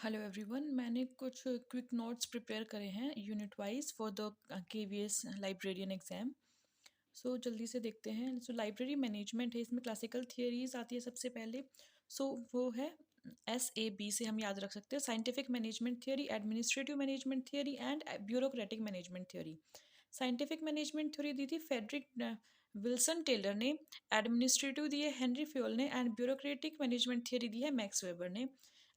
Hello everyone, मैंने कुछ quick notes prepare करे हैं unit wise for the KVS librarian exam. So जल्दी से देखते हैं। सो लाइब्रेरी मैनेजमेंट है, इसमें क्लासिकल थियरीज आती है सबसे पहले। सो वो है SAB से हम याद रख सकते हैं, scientific management theory, administrative management theory and bureaucratic management theory. Scientific management theory दी थी फेडरिक विल्सन टेलर ने, एडमिनिस्ट्रेटिव दी है हेनरी फ्योल ने एंड ब्यूरोक्रेटिक मैनेजमेंट थियरी दी है मैक्स वेबर ने।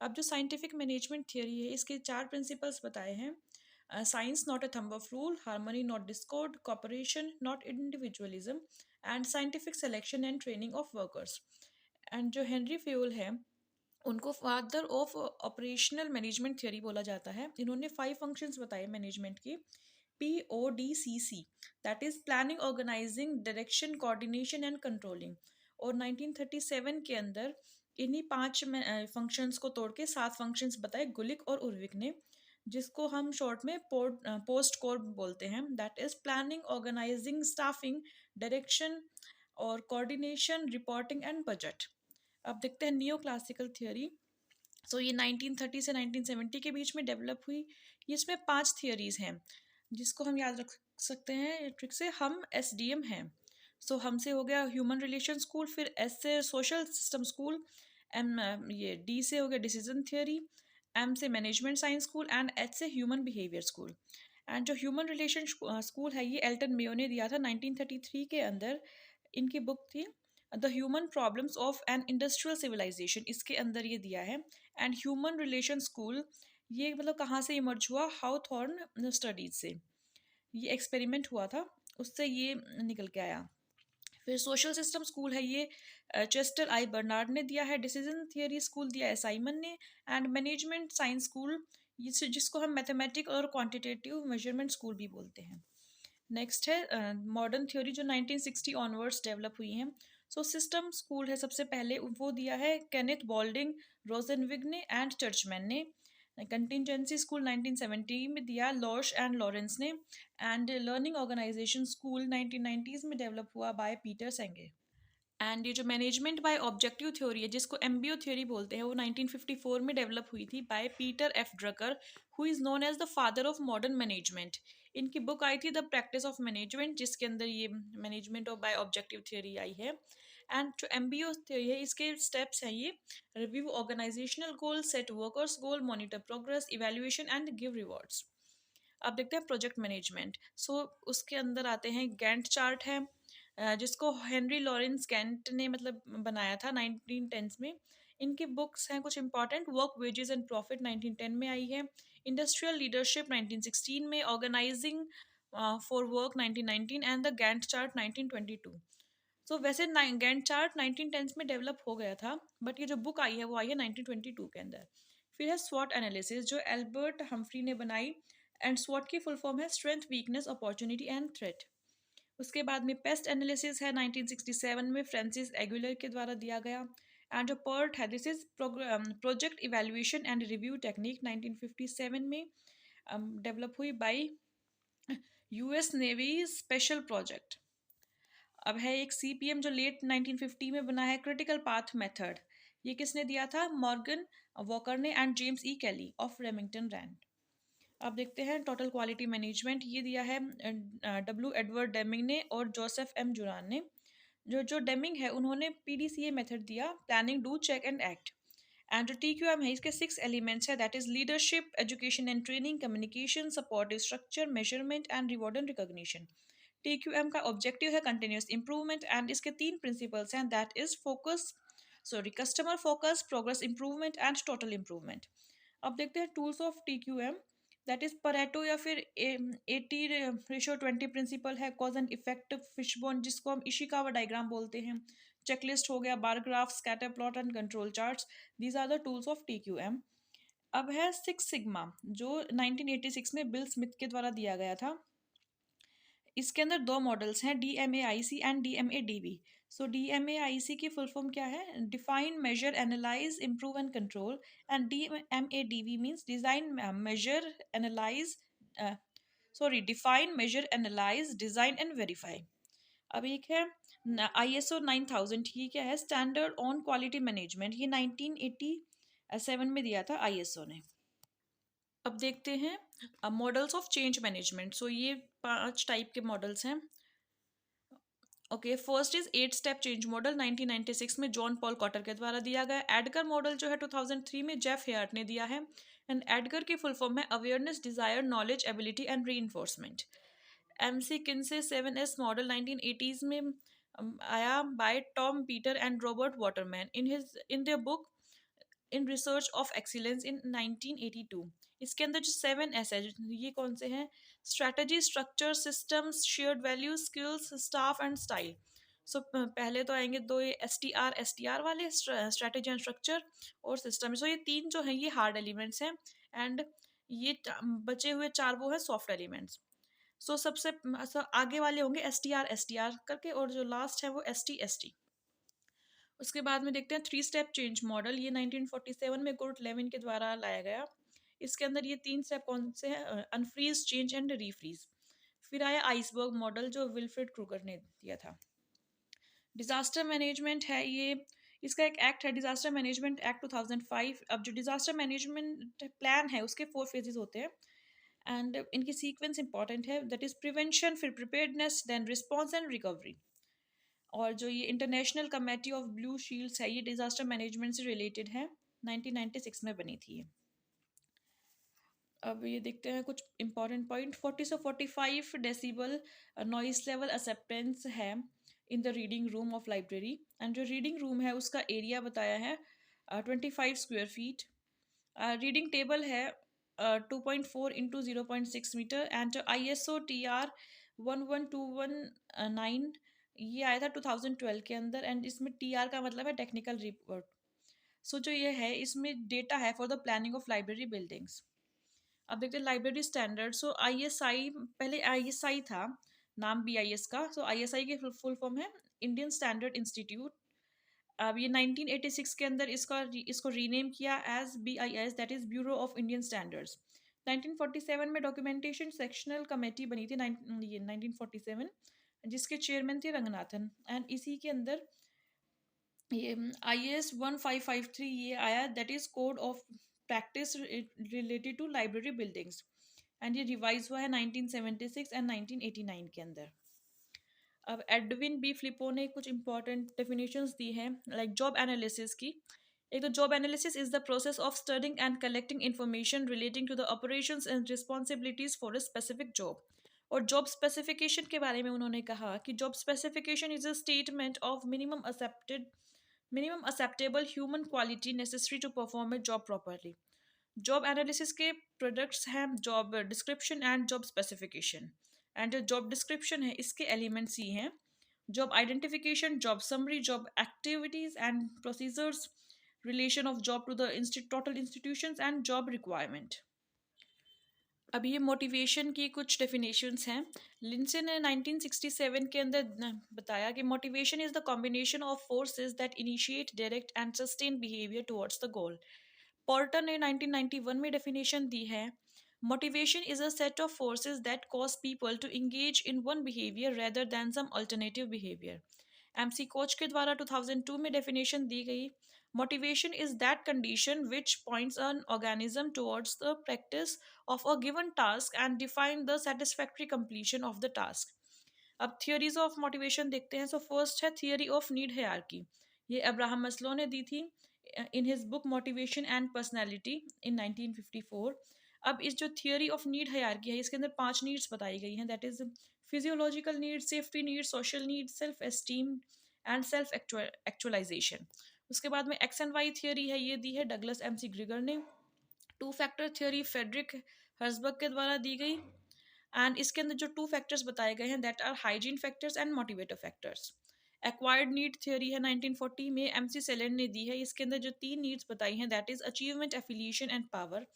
अब जो साइंटिफिक मैनेजमेंट थियरी है, इसके 4 प्रिंसिपल्स बताए हैं। Science not a thumb of rule, harmony not discord, cooperation not individualism and scientific selection and training of workers. And जो हेनरी फ्योल है, उनको father of operational management theory बोला जाता है। इन्होंने 5 फंक्शंस बताए मैनेजमेंट की, PODCC, that is planning, organizing, direction, coordination and controlling. और 1937 के अंदर इन्हीं 5 फंक्शंस को तोड़ के 7 फंक्शंस बताए गुलिक और उर्विक ने, जिसको हम शॉर्ट में पोस्ट कोर बोलते हैं। That is planning, organizing, staffing, direction और कोऑर्डिनेशन, रिपोर्टिंग एंड बजट। अब देखते हैं नियो क्लासिकल थियोरी। सो ये 1930 से 1970 के बीच में डेवलप हुई। ये इसमें 5 थियोरीज हैं जिसको हम याद रख सकते हैं ट्रिक से। हम SDM हैं। सो हमसे हो गया ह्यूमन रिलेशन स्कूल, फिर S से सोशल सिस्टम स्कूल, ये D से हो गया डिसीजन थियोरी, M से management science school and H से ह्यूमन बिहेवियर स्कूल। एंड जो ह्यूमन रिलेशन स्कूल है, ये एल्टन मेयो ने दिया था 1933 के अंदर। इनकी बुक थी the human problems of an industrial civilization, इसके अंदर ये दिया है। एंड ह्यूमन रिलेशन स्कूल, ये मतलब कहाँ से इमर्ज हुआ, हाउथॉर्न स्टडीज से। ये एक्सपेरिमेंट हुआ था, उससे ये निकल के आया। फिर सोशल सिस्टम स्कूल है, ये चेस्टर आई बर्नार्ड ने दिया है। डिसीजन थियरी स्कूल दिया है साइमन ने। एंड मैनेजमेंट साइंस स्कूल, जिसको हम मैथमेटिक और क्वांटिटेटिव मेजरमेंट स्कूल भी बोलते हैं। नेक्स्ट है मॉडर्न थ्योरी, जो 1960 ऑनवर्ड्स डेवलप हुई हैं। सो सिस्टम स्कूल है सबसे पहले, वो दिया है केनेथ बॉल्डिंग, रोजनविग ने एंड चर्चमैन ने। कंटिजेंसी स्कूल 1970 में दिया लॉश एंड लॉरेंस ने। And learning organization school 1990s में डेवलप हुआ बाय पीटर सेंगे। एंड ये जो मैनेजमेंट बाय ऑब्जेक्टिव थ्योरी है, जिसको MBO थ्योरी बोलते हैं, वो 1954 में डेवलप हुई थी by Peter F Drucker, who is known as the father of modern management. इनकी बुक आई थी द प्रैक्टिस ऑफ मैनेजमेंट, जिसके अंदर ये management of by objective theory आई है। एंड जो MBO थ्योरी है, इसके स्टेप्स हैं ये: review organizational goal, set workers goal, monitor progress, evaluation and give rewards. अब देखते हैं प्रोजेक्ट मैनेजमेंट। सो उसके अंदर आते हैं गैंट चार्ट है, जिसको हेनरी लॉरेंस गैंट ने मतलब बनाया था 1910s में। इनकी बुक्स हैं कुछ important: work wages and profit 1910 में आई है, इंडस्ट्रियल लीडरशिप 1916 में, organizing for work 1919 and the Gantt chart 1922। So वैसे गैंट चार्ट 1910s में डेवलप हो गया था, बट ये जो बुक आई है वो आई है 1922 के अंदर। फिर है स्वॉट एनालिसिस, जो एल्बर्ट हम्फ्री ने बनाई। एंड स्वॉट की फुल फॉर्म है strength, weakness, opportunity and threat. उसके बाद में पेस्ट एनालिसिस है 1967 में, फ्रांसिस एगुलर के द्वारा दिया गया। एंड जो पर्ट है, this is project evaluation and review technique 1957 में डेवलप हुई by US navy special project. अब है एक CPM, जो लेट 1950 में बना है, क्रिटिकल पाथ मेथड। ये किसने दिया था? मॉर्गन वॉकर ने and James E Kelly of Remington Rand. अब देखते हैं टोटल क्वालिटी मैनेजमेंट, ये दिया है W एडवर्ड डेमिंग ने और जोसेफ M जुरान ने। जो डेमिंग है, उन्होंने PDCA मेथड दिया, planning, do, check and act. And जो TQM है, इसके 6 एलिमेंट्स है, that is leadership, education and training, communication, supportive structure, measurement and reward and recognition. TQM का ऑब्जेक्टिव है कंटिन्यूस इंप्रूवमेंट एंड इसके 3 प्रिंसिपल्स हैं, that is focus, customer focus, progress improvement and total improvement. अब देखते हैं tools of TQM, that is Pareto या फिर 80:20 principal है, कॉज एंड इफेक्ट, फिशबोन जिसको हम इशिकावा डायग्राम बोलते हैं, चेकलिस्ट हो गया, bar graph, scatter plot and control charts. These are the tools of TQM। अब है 6 सिग्मा, जो 1986 में बिल स्मिथ के द्वारा दिया गया था। इसके अंदर 2 मॉडल्स हैं, DMAIC and DMADV। So DMAIC की फुल फॉर्म क्या है? Define, measure, analyse, improve and control. And DMADV means design, measure, analyse, define, measure, analyse, design and verify. अब एक है ISO 9000, ये क्या है? Standard on quality management. ये 1987 में दिया था ISO ने। अब देखते हैं मॉडल्स ऑफ चेंज मैनेजमेंट। सो ये 5 टाइप के मॉडल्स हैं। Okay, first is 8 step change model, 1996 में जॉन पॉल कॉटर के द्वारा दिया गया। एडगर मॉडल जो है 2003 में जेफ हेयर्ट ने दिया है। एंड एडगर की फुल फॉर्म है awareness, desire, knowledge, ability and reinforcement. McKinsey 7S model 1980s में आया by Tom Peter and Robert Waterman in their book in research of excellence in 1982। इसके अंदर जो 7S है, ये कौन से हैं? Strategy, structure, systems, shared values, skills, staff and style. So पहले तो आएंगे दो, ये एस टी आर वाले, स्ट्रैटेजी एंड स्ट्रक्चर और सिस्टम। सो ये तीन जो हैं ये हार्ड एलिमेंट्स हैं, एंड ये बचे हुए चार वो है सॉफ्ट एलिमेंट्स। सो सबसे आगे वाले होंगे एस टी आर करके, और जो लास्ट है वो एस टी। उसके बाद में देखते हैं 3 स्टेप चेंज मॉडल, ये 1947 में कुर्ट लेविन के द्वारा लाया गया। इसके अंदर ये 3 स्टेप कौन से हैं? Unfreeze, change and refreeze. फिर आया आइसबर्ग मॉडल जो विल्फ्रेड क्रूगर ने दिया था। डिजास्टर मैनेजमेंट है ये, इसका एक एक्ट है डिजास्टर मैनेजमेंट एक्ट 2005। अब जो डिजास्टर मैनेजमेंट प्लान है उसके 4 फेजेस होते हैं, एंड इनकी सीक्वेंस इंपॉर्टेंट है, दैट इज प्रिवेंशन, फिर preparedness, then response and recovery. और जो ये international committee of blue shields है, ये डिजास्टर मैनेजमेंट से रिलेटेड है, 1996 में बनी थी ये। अब ये देखते हैं कुछ इंपॉर्टेंट पॉइंट। 40 से 45 डेसिबल नॉइस लेवल एक्सेप्टेंस है in the reading room of library. And जो रीडिंग रूम है उसका एरिया बताया है 25 स्क्वायर फीट। रीडिंग टेबल है 2.4 × 0.6 मीटर। एंड जो ISO TR 11219 ये आया था 2012 के अंदर, एंड इसमें TR का मतलब है टेक्निकल रिपोर्ट। सो जो ये है इसमें डेटा है for the planning of library buildings. अब देखते हैं लाइब्रेरी स्टैंडर्ड। सो ISI, पहले ISI था नाम BIS का, सो ISI की फुल फॉर्म है इंडियन स्टैंडर्ड इंस्टीट्यूट। अब ये 1986 के अंदर इसको रीनेम किया as BIS, that is bureau of Indian standards. 1947 में डॉक्यूमेंटेशन सेक्शनल कमेटी बनी थी, ये 1947, जिसके चेयरमैन थे रंगनाथन। एंड इसी के अंदर ये IAS 1553 ये आया, that is code of practice related to library buildings. And ये रिवाइज हुआ है 1976 एंड 1989 के अंदर। अब एडविन बी फ्लिपो ने कुछ इंपॉर्टेंट डेफिनेशंस दी हैं, लाइक जॉब एनालिसिस की। एक तो job analysis is the process of studying and collecting information relating to the operations and responsibilities for a specific job. और जॉब स्पेसिफिकेशन के बारे में उन्होंने कहा कि job specification is a statement of minimum acceptable human quality necessary to perform a job properly. Job analysis के products हैं job description and job specification. And जो जॉब डिस्क्रिप्शन है इसके एलिमेंट्स ही हैं job identification, job summary, job activities and procedures, relation of job to the total institutions and job requirement. अब ये motivation की कुछ डेफिनेशंस हैं। लिंसे ने 1967 के अंदर बताया कि motivation is the combination of forces that initiate, direct and sustain behaviour towards the goal. Porter ने 1991 में डेफिनेशन दी है, motivation is a set of forces that cause people to engage in one behaviour rather than some alternative behaviour. MC कोच के द्वारा 2002 में definition दी गई, motivation is that condition which points an organism towards the practice of a given task and define the satisfactory completion of the task। अब theories of motivation देखते हैं। So first है थियोरी ऑफ नीड हायरार्की, ये Abraham मस्लो ने दी थी in his book motivation and personality इन 1954। अब इस जो थियोरी ऑफ नीड हायरार्की है इसके अंदर 5 नीड्स बताई गई हैं, that is physiological need, safety need, social need, self esteem and self actualization. उसके बाद में X and Y थियोरी है, ये दी है डगलस MC ग्रिगर ने। 2 फैक्टर थ्योरी फेडरिक हर्सबर्ग के द्वारा दी गई। एंड इसके अंदर जो 2 फैक्टर्स बताए गए हैं that are hygiene factors and motivator factors. Acquired need theory है 1940 में, MC सेलेंड ने दी है। इसके अंदर जो 3 नीड्स बताई हैं that is achievement, affiliation and power.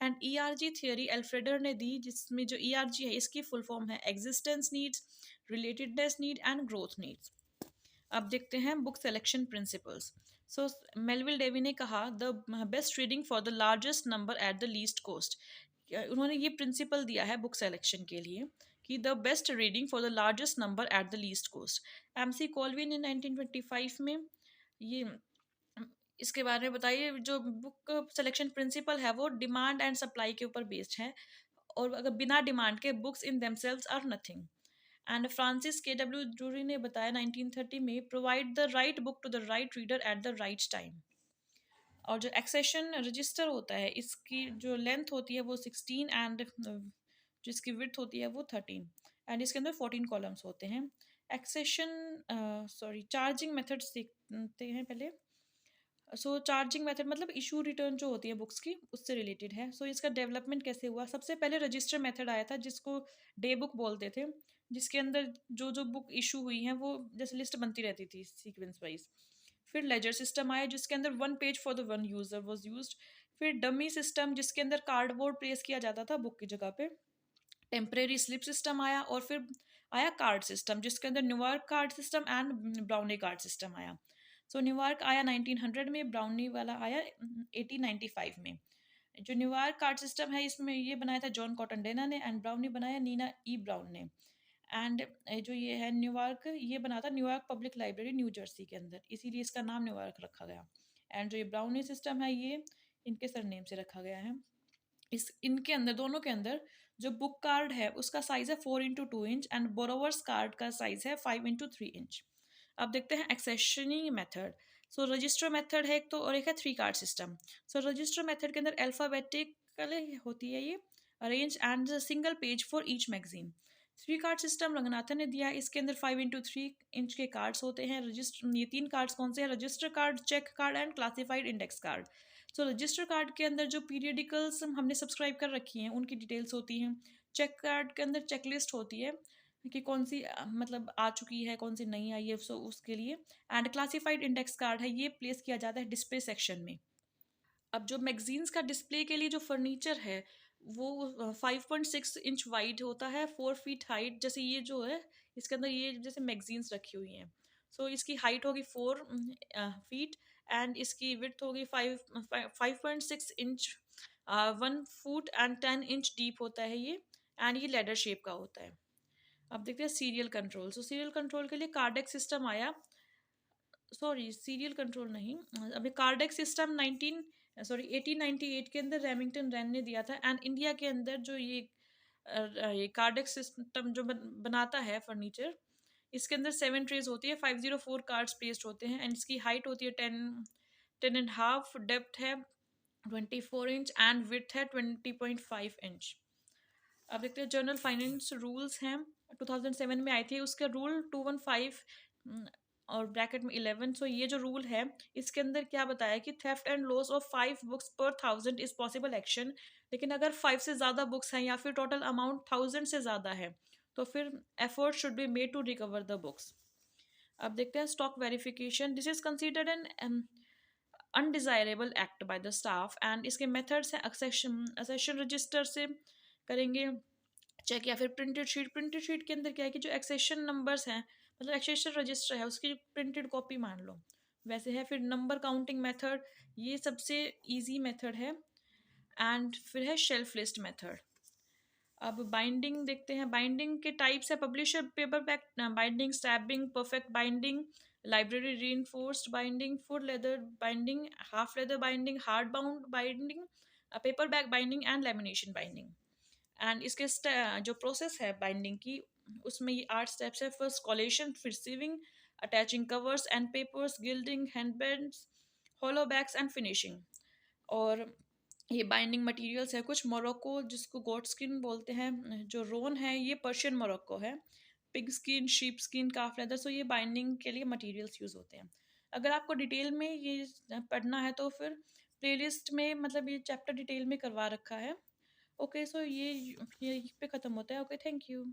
And ERG theory Alderfer ने दी, जिसमें जो ERG है इसकी फुल फॉर्म है existence needs, relatedness need and growth needs. अब देखते हैं book selection principles. So Melvil Dewey ने कहा the best reading for the largest number at the least cost. उन्होंने ये प्रिंसिपल दिया है बुक सेलेक्शन के लिए कि the best reading for the largest number at the least cost. MC Colvin ने 1925 में ये इसके बारे में बताइए। जो बुक सिलेक्शन प्रिंसिपल है वो डिमांड एंड सप्लाई के ऊपर बेस्ड है, और अगर बिना डिमांड के books in themselves are nothing. And Francis K W Drury ने बताया 1930 में, provide the right book to the right reader at the right time. और जो एक्सेशन रजिस्टर होता है, इसकी जो लेंथ होती है वो 16 एंड जिसकी विड्थ होती है वो 13, एंड इसके अंदर 14 कॉलम्स होते हैं। एक्सेशन चार्जिंग मेथड्स देखते हैं पहले। चार्जिंग मेथड मतलब इशू रिटर्न जो होती है बुक्स की, उससे रिलेटेड है। इसका डेवलपमेंट कैसे हुआ? सबसे पहले रजिस्टर मेथड आया था, जिसको डे बुक बोलते थे, जिसके अंदर जो जो बुक इशू हुई हैं वो जैसे लिस्ट बनती रहती थी सीक्वेंस वाइज। फिर लेजर सिस्टम आया, जिसके अंदर one page for the one user was used. फिर डमी सिस्टम, जिसके अंदर कार्डबोर्ड प्लेस किया जाता था बुक की जगह पे। टेम्परेरी स्लिप सिस्टम आया, और फिर आया कार्ड सिस्टम, जिसके अंदर New York card system and brownie card system आया। न्यूयॉर्क आया 1900 में, ब्राउनी वाला आया 1895 में। जो न्यूयॉर्क कार्ड सिस्टम है, इसमें ये बनाया था जॉन कॉटन डेना ने, एंड ब्राउनी बनाया नीना ई ब्राउन ने। एंड जो ये है न्यूयॉर्क, ये बना था New York public library new Jersey के अंदर, इसीलिए इसका नाम न्यूयॉर्क रखा गया। एंड जो ये ब्राउनी सिस्टम है, ये इनके सरनेम से रखा गया है। इनके अंदर, दोनों के अंदर, जो बुक कार्ड है उसका साइज है 4x2 inch, and borrowers card का साइज है 5x3 इंच। अब देखते हैं एक्सेशनिंग मेथड। रजिस्टर मेथड है एक तो, और एक है three card system. Register method के अंदर अल्फ़ाबेटिकली होती है ये arrange, and single page for each magazine. Three card system Ranganathan ने दिया, इसके अंदर 5x3 इंच के कार्ड्स होते हैं। रजिस्टर, ये तीन कार्ड्स कौन से हैं? Register card, check card and classified index card. Register card के अंदर जो पीरियडिकल्स हमने सब्सक्राइब कर रखी हैं उनकी डिटेल्स होती हैं। चेक कार्ड के अंदर चेकलिस्ट होती है कि कौन सी मतलब आ चुकी है, कौन सी नहीं आई है, उसके लिए। एंड क्लासिफाइड इंडेक्स कार्ड है, ये प्लेस किया जाता है डिस्प्ले सेक्शन में। अब जो मैगजीन्स का डिस्प्ले के लिए जो फर्नीचर है, वो 5.6 इंच वाइड होता है, 4 फीट हाइट। जैसे ये जो है, इसके अंदर ये जैसे मैगजीन्स रखी हुई हैं, इसकी हाइट होगी 4 फीट, एंड इसकी विड्थ होगी 5.6 inch, 1 foot and 10 inch deep होता है ये। एंड ये लेडर शेप का होता है। अब देखते हैं सीरियल कंट्रोल। सीरियल कंट्रोल के लिए कार्डेक सिस्टम आया, सीरियल कंट्रोल नहीं, अभी कार्डेक सिस्टम 1898 के अंदर रेमिंगटन रैन ने दिया था। एंड इंडिया के अंदर जो ये कार्डेक सिस्टम जो बनाता है फर्नीचर, इसके अंदर 7 ट्रेज होती है, 504 कार्ड्स प्लेस्ड होते हैं, एंड इसकी हाइट होती है 10.5, डेप्थ है 24 इंच, एंड विड्थ है 20.5 इंच। अब देखते हैं जर्नल फाइनेंस रूल्स हैं, 2007 में आई थी। उसका रूल 215 और ब्रैकेट में 11। ये जो रूल है, इसके अंदर क्या बताया कि theft and loss of 5 books पर 1000 इज पॉसिबल एक्शन। लेकिन अगर 5 से ज़्यादा बुक्स हैं, या फिर टोटल अमाउंट 1000 से ज़्यादा है, तो फिर effort should be made to recover the books. अब देखते हैं stock verification. This is considered an undesirable act by the staff, and इसके मेथड्स हैं असेशन रजिस्टर से करेंगे चेक, या फिर प्रिंटेड शीट के अंदर क्या है कि जो एक्सेशन नंबर्स हैं, मतलब एक्सेशन रजिस्टर है, उसकी प्रिंटेड कॉपी मान लो वैसे है। फिर नंबर काउंटिंग मेथड, ये सबसे इजी मेथड है। एंड फिर है शेल्फ लिस्ट मेथड। अब बाइंडिंग देखते हैं। बाइंडिंग के टाइप्स है publisher paper back binding, stabbing, perfect binding, library reinforced binding, full leather binding, half leather binding, hard bound binding, paper back binding and lamination binding. And इसके जो process है binding की, उसमें ये 8 स्टेप्स है। First collation, फिर sewing, attaching covers and papers, gilding, headbands, hollow backs and finishing. और ये बाइंडिंग मटेरियल्स है कुछ मोरक्को, जिसको गोट स्किन बोलते हैं, जो रोन है ये पर्शियन मोरक्को है, पिग स्किन, शीप स्किन, काफ लेदर। ये बाइंडिंग के लिए मटेरियल्स यूज़ होते हैं। अगर आपको डिटेल में ये पढ़ना है तो फिर प्लेलिस्ट में, मतलब ये चैप्टर डिटेल में करवा रखा है। ओके, ये पे ख़त्म होता है। Okay, thank you.